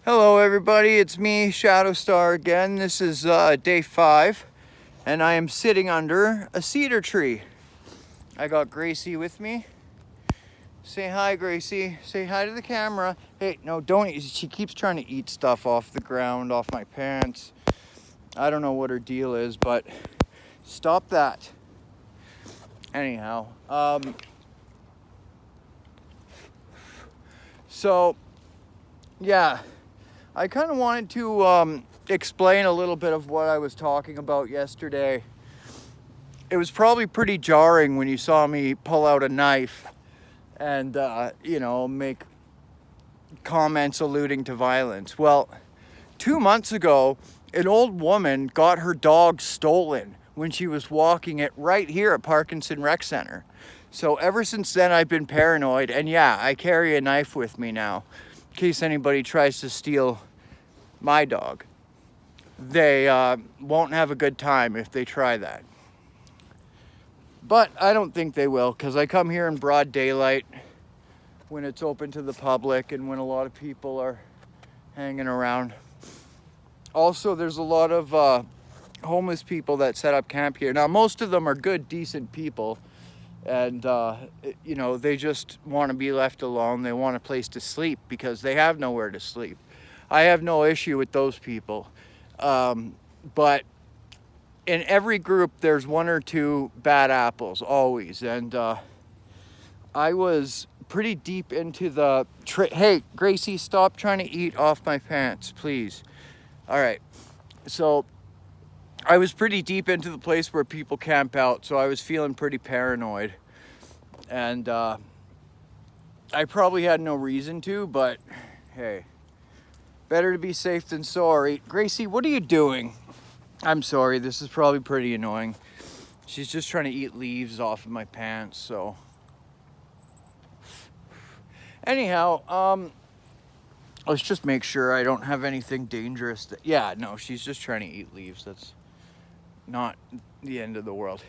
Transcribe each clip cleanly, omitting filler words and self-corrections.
Hello everybody, it's me, Shadow Star again. This is day 5, and I am sitting under a cedar tree. I got Gracie with me. Say hi, Gracie. Say hi to the camera. Hey, no, don't eat. She keeps trying to eat stuff off the ground, off my pants. I don't know what her deal is, but stop that. Anyhow, so, yeah. I kind of wanted to explain a little bit of what I was talking about yesterday. It was probably pretty jarring when you saw me pull out a knife and, make comments alluding to violence. Well, 2 months ago, an old woman got her dog stolen when she was walking it right here at Parkinson Rec Center. So ever since then, I've been paranoid, and yeah, I carry a knife with me now in case anybody tries to steal my dog. They won't have a good time if they try that. But I don't think they will, because I come here in broad daylight when it's open to the public and when a lot of people are hanging around. Also, there's a lot of homeless people that set up camp here. Now, most of them are good, decent people, and they just want to be left alone. They want a place to sleep because they have nowhere to sleep. I have no issue with those people, but in every group there's one or two bad apples always, and I was pretty deep into the hey, Gracie, stop trying to eat off my pants, please. All right, so I was pretty deep into the place where people camp out, so I was feeling pretty paranoid, and I probably had no reason to, but hey, better to be safe than sorry. Gracie, what are you doing? I'm sorry, this is probably pretty annoying. She's just trying to eat leaves off of my pants, so. Anyhow, let's just make sure I don't have anything dangerous. Yeah, no, she's just trying to eat leaves. That's not the end of the world.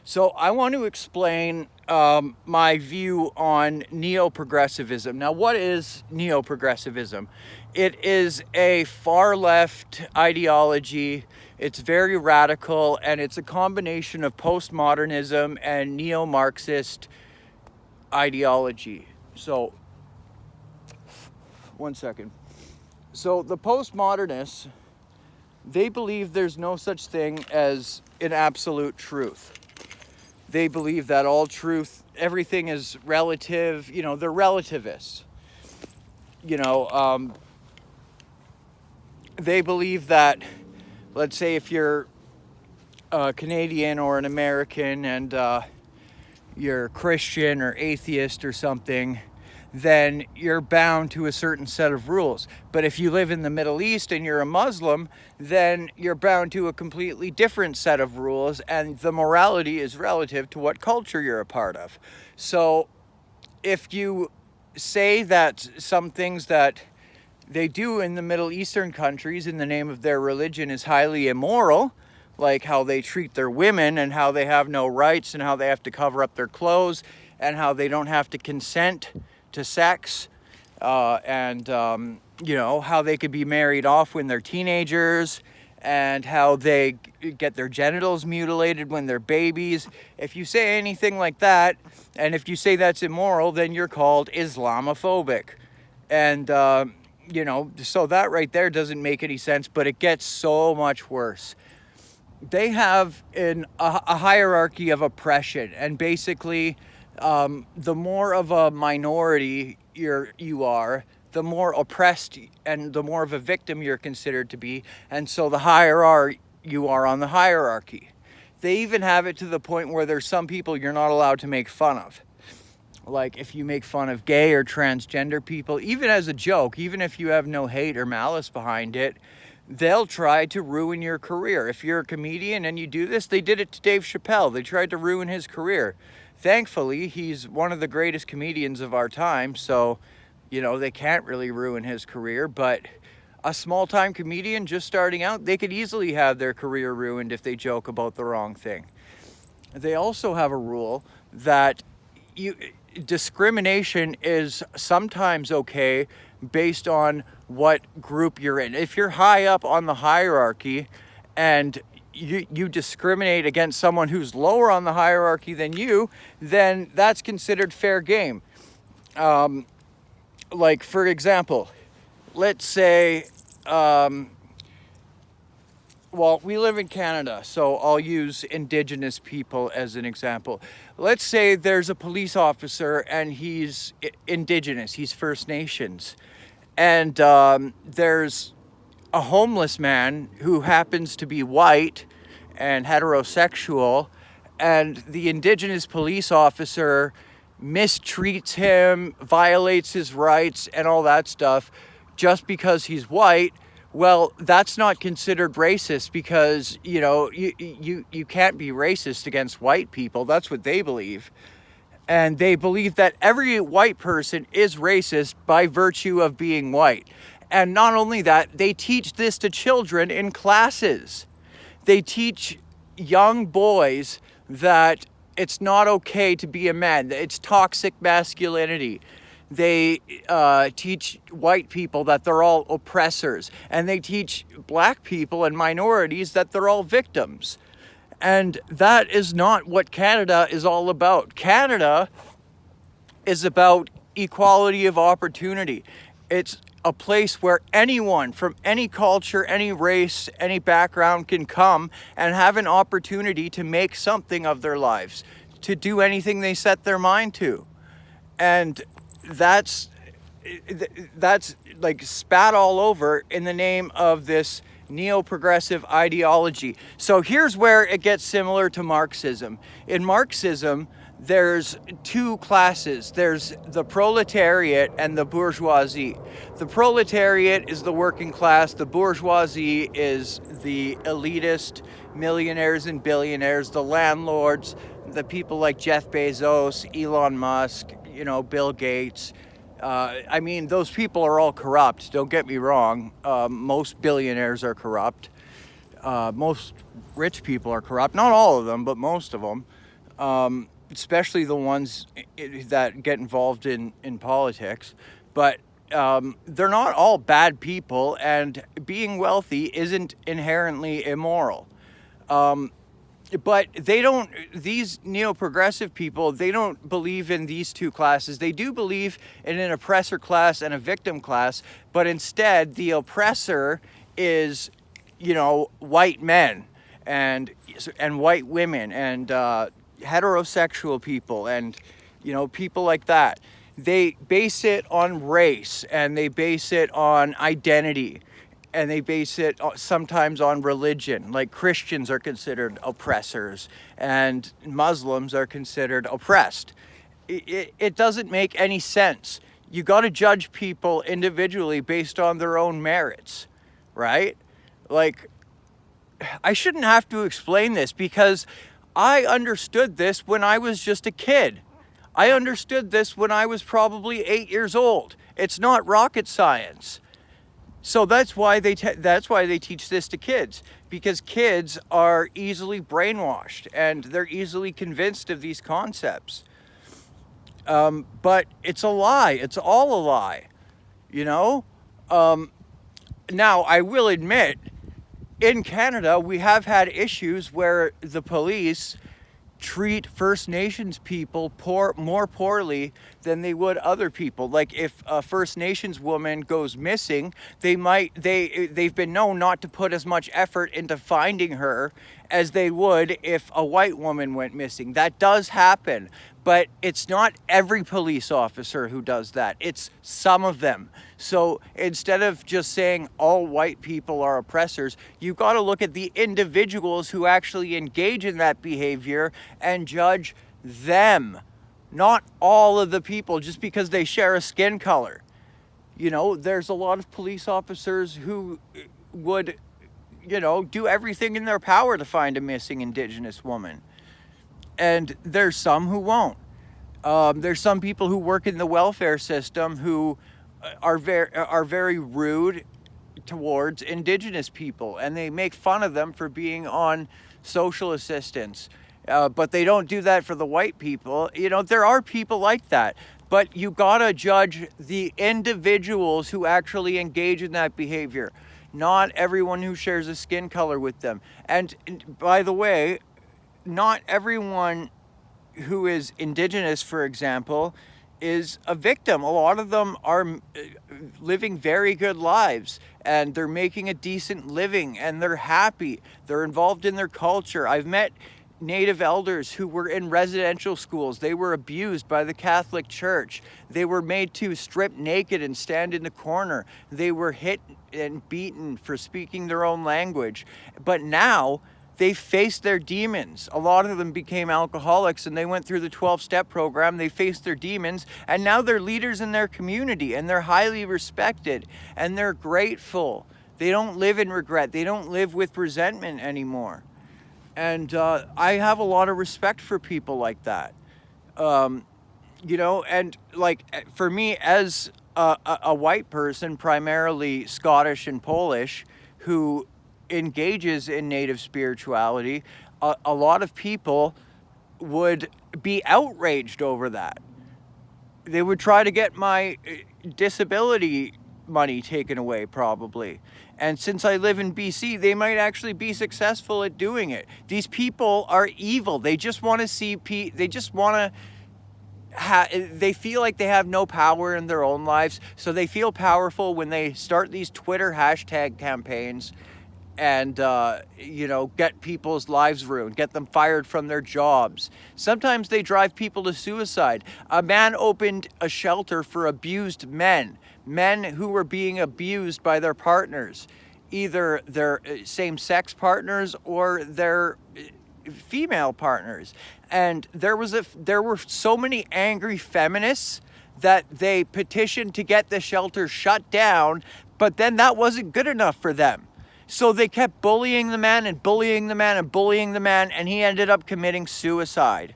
So I want to explain my view on neo-progressivism. Now, what is neo-progressivism? It is a far-left ideology. It's very radical, and it's a combination of postmodernism and neo-Marxist ideology. So, one second. So the postmodernists, they believe there's no such thing as an absolute truth. They believe that all truth, everything is relative. They're relativists. They believe that, let's say if you're a Canadian or an American and you're Christian or atheist or something, then you're bound to a certain set of rules. But if you live in the Middle East and you're a Muslim, then you're bound to a completely different set of rules, and the morality is relative to what culture you're a part of. So if you say that some things that they do in the Middle Eastern countries in the name of their religion is highly immoral, like how they treat their women and how they have no rights and how they have to cover up their clothes and how they don't have to consent to sex, and how they could be married off when they're teenagers, and how they get their genitals mutilated when they're babies. If you say anything like that, and if you say that's immoral, then you're called Islamophobic. And so that right there doesn't make any sense, but it gets so much worse. They have a hierarchy of oppression, and basically the more of a minority you are, the more oppressed and the more of a victim you're considered to be, and so the higher you are on the hierarchy. They even have it to the point where there's some people you're not allowed to make fun of. Like if you make fun of gay or transgender people, even as a joke, even if you have no hate or malice behind it, they'll try to ruin your career. If you're a comedian and you do this, they did it to Dave Chappelle. They tried to ruin his career. Thankfully, he's one of the greatest comedians of our time, so, they can't really ruin his career. But a small-time comedian just starting out, they could easily have their career ruined if they joke about the wrong thing. They also have a rule that discrimination is sometimes okay, based on what group you're in. If you're high up on the hierarchy and you discriminate against someone who's lower on the hierarchy than you, then that's considered fair game. Like, for example, let's say, well, we live in Canada, so I'll use Indigenous people as an example. Let's say there's a police officer and he's Indigenous, he's First Nations. And there's a homeless man who happens to be white and heterosexual, and the Indigenous police officer mistreats him, violates his rights and all that stuff just because he's white. Well, that's not considered racist because, you know, you can't be racist against white people. That's what they believe. And they believe that every white person is racist by virtue of being white. And not only that, they teach this to children in classes. They teach young boys that it's not okay to be a man. It's toxic masculinity. They teach white people that they're all oppressors. And they teach black people and minorities that they're all victims. And that is not what Canada is all about. Canada is about equality of opportunity. It's a place where anyone from any culture, any race, any background can come and have an opportunity to make something of their lives, to do anything they set their mind to. And that's like spat all over in the name of this neo-progressive ideology. So here's where it gets similar to Marxism. In Marxism, there's two classes. There's the proletariat and the bourgeoisie. The proletariat is the working class. The bourgeoisie is the elitist millionaires and billionaires, the landlords, the people like Jeff Bezos, Elon Musk, you know, Bill Gates. I mean, those people are all corrupt. Don't get me wrong. Most billionaires are corrupt. Most rich people are corrupt. Not all of them, but most of them. Especially the ones that get involved in politics. But they're not all bad people, and being wealthy isn't inherently immoral. But these neo-progressive people, they don't believe in these two classes. They do believe in an oppressor class and a victim class, but instead the oppressor is, you know, white men and white women and heterosexual people and, you know, people like that. They base it on race and they base it on identity. And they base it sometimes on religion. Like Christians are considered oppressors and Muslims are considered oppressed. It doesn't make any sense. You got to judge people individually based on their own merits, right? Like, I shouldn't have to explain this because I understood this when I was just a kid. I understood this when I was probably 8 years old. It's not rocket science. So that's why they teach this to kids, because kids are easily brainwashed and they're easily convinced of these concepts. But it's a lie. It's all a lie, you know? Now, I will admit, in Canada, we have had issues where the police treat First Nations people more poorly than they would other people. Like if a First Nations woman goes missing, they've been known not to put as much effort into finding her as they would if a white woman went missing. That does happen, but it's not every police officer who does that. It's some of them. So instead of just saying all white people are oppressors, you got to look at the individuals who actually engage in that behavior and judge them, not all of the people just because they share a skin color. You know, there's a lot of police officers who would, you know, do everything in their power to find a missing Indigenous woman. And there's some who won't. There's some people who work in the welfare system who are very rude towards Indigenous people, and they make fun of them for being on social assistance. But they don't do that for the white people. You know, there are people like that. But you gotta judge the individuals who actually engage in that behavior, not everyone who shares a skin color with them. And by the way, not everyone who is indigenous, for example, is a victim. A lot of them are living very good lives, and they're making a decent living, and they're happy. They're involved in their culture. I've met Native elders who were in residential schools. They were abused by the Catholic Church. They were made to strip naked and stand in the corner. They were hit and beaten for speaking their own language. But now they faced their demons. A lot of them became alcoholics, and they went through the 12-step program. They faced their demons, and now they're leaders in their community, and they're highly respected, and they're grateful. They don't live in regret. They don't live with resentment anymore. And I have a lot of respect for people like that. You know, and like for me as a white person, primarily Scottish and Polish, who engages in native spirituality, a lot of people would be outraged over that. They would try to get my disability money taken away, probably. And since I live in BC, they might actually be successful at doing it. These people are evil. They just want to see they just want to they feel like they have no power in their own lives, so they feel powerful when they start these Twitter hashtag campaigns and you know, get people's lives ruined, get them fired from their jobs. Sometimes they drive people to suicide. A man opened a shelter for abused men who were being abused by their partners, either their same-sex partners or their female partners. And there were so many angry feminists that they petitioned to get the shelter shut down, but then that wasn't good enough for them. So they kept bullying the man and bullying the man and bullying the man, and he ended up committing suicide.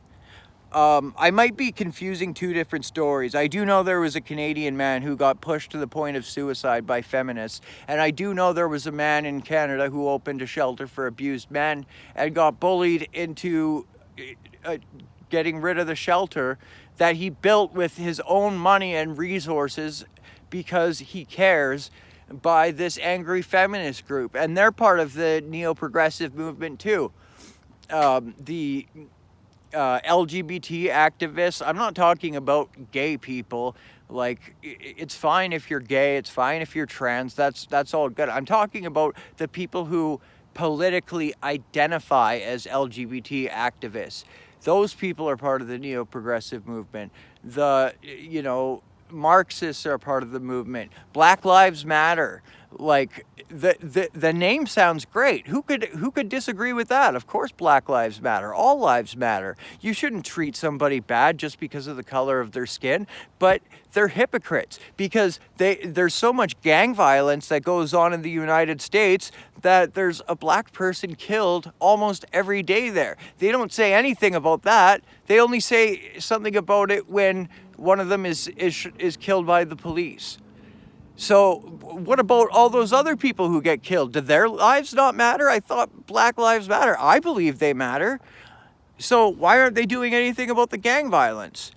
I might be confusing two different stories. I do know there was a Canadian man who got pushed to the point of suicide by feminists, and I do know there was a man in Canada who opened a shelter for abused men and got bullied into getting rid of the shelter that he built with his own money and resources because he cares, by this angry feminist group. And they're part of the neo-progressive movement too. The LGBT activists, I'm not talking about gay people. Like, it's fine if you're gay, it's fine if you're trans, that's all good. I'm talking about the people who politically identify as LGBT activists. Those people are part of the neo-progressive movement. The, you know, Marxists are part of the movement. Black Lives Matter. Like, the name sounds great. Who could disagree with that? Of course Black Lives Matter. All lives matter. You shouldn't treat somebody bad just because of the color of their skin, but they're hypocrites because there's so much gang violence that goes on in the United States that there's a black person killed almost every day there. They don't say anything about that. They only say something about it when one of them is killed by the police. So what about all those other people who get killed? Do their lives not matter? I thought Black Lives Matter. I believe they matter. So why aren't they doing anything about the gang violence?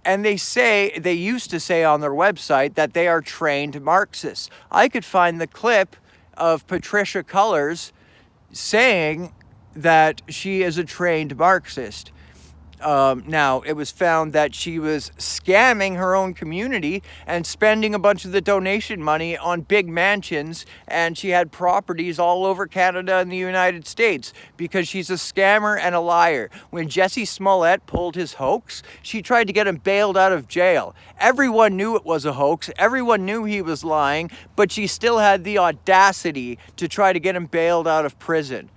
And they used to say on their website that they are trained Marxists. I could find the clip of Patricia Cullors saying that she is a trained Marxist. Now, it was found that she was scamming her own community and spending a bunch of the donation money on big mansions, and she had properties all over Canada and the United States because she's a scammer and a liar. When Jussie Smollett pulled his hoax, she tried to get him bailed out of jail. Everyone knew it was a hoax. Everyone knew he was lying, but she still had the audacity to try to get him bailed out of prison.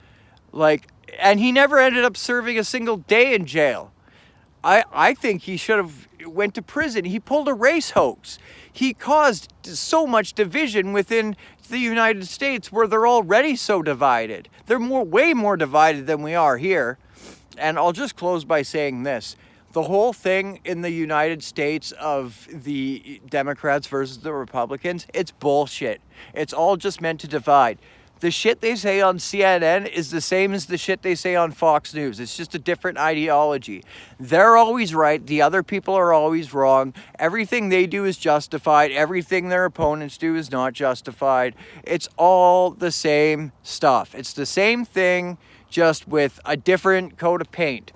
And he never ended up serving a single day in jail. I think he should have went to prison. He pulled a race hoax. He caused so much division within the United States where they're already so divided. They're way more divided than we are here. And I'll just close by saying this. The whole thing in the United States of the Democrats versus the Republicans, it's bullshit. It's all just meant to divide. The shit they say on CNN is the same as the shit they say on Fox News. It's just a different ideology. They're always right. The other people are always wrong. Everything they do is justified. Everything their opponents do is not justified. It's all the same stuff. It's the same thing, just with a different coat of paint.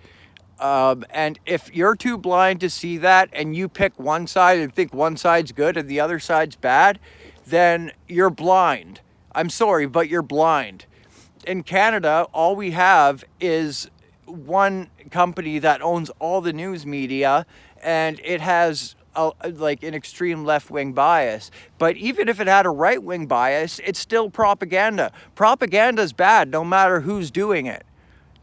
And if you're too blind to see that and you pick one side and think one side's good and the other side's bad, then you're blind. I'm sorry, but you're blind. In Canada, all we have is one company that owns all the news media, and it has like an extreme left-wing bias. But even if it had a right-wing bias, it's still propaganda. Propaganda's bad no matter who's doing it.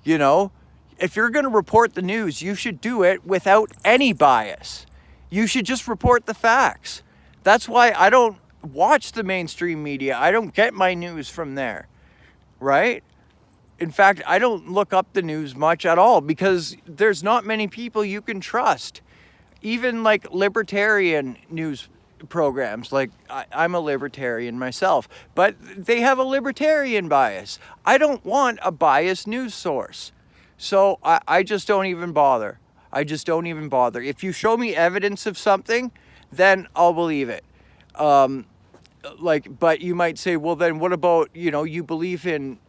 You know, if you're going to report the news, you should do it without any bias. You should just report the facts. That's why I don't watch the mainstream media. I don't get my news from there, right? In fact, I don't look up the news much at all because there's not many people you can trust. Even like libertarian news programs, like I'm a libertarian myself, but they have a libertarian bias. I don't want a biased news source. So I just don't even bother. I just don't even bother. If you show me evidence of something, then I'll believe it. But you might say, well, then what about, you believe in,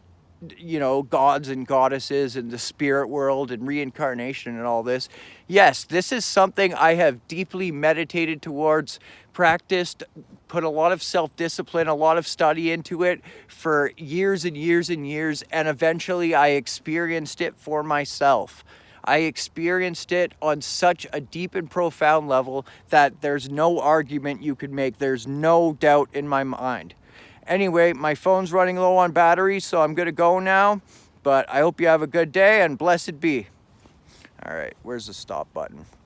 gods and goddesses and the spirit world and reincarnation and all this. Yes, this is something I have deeply meditated towards, practiced, put a lot of self-discipline, a lot of study into it for years and years and years, and eventually I experienced it for myself. I experienced it on such a deep and profound level that there's no argument you could make. There's no doubt in my mind. Anyway, my phone's running low on battery, so I'm going to go now. But I hope you have a good day, and blessed be. All right, where's the stop button?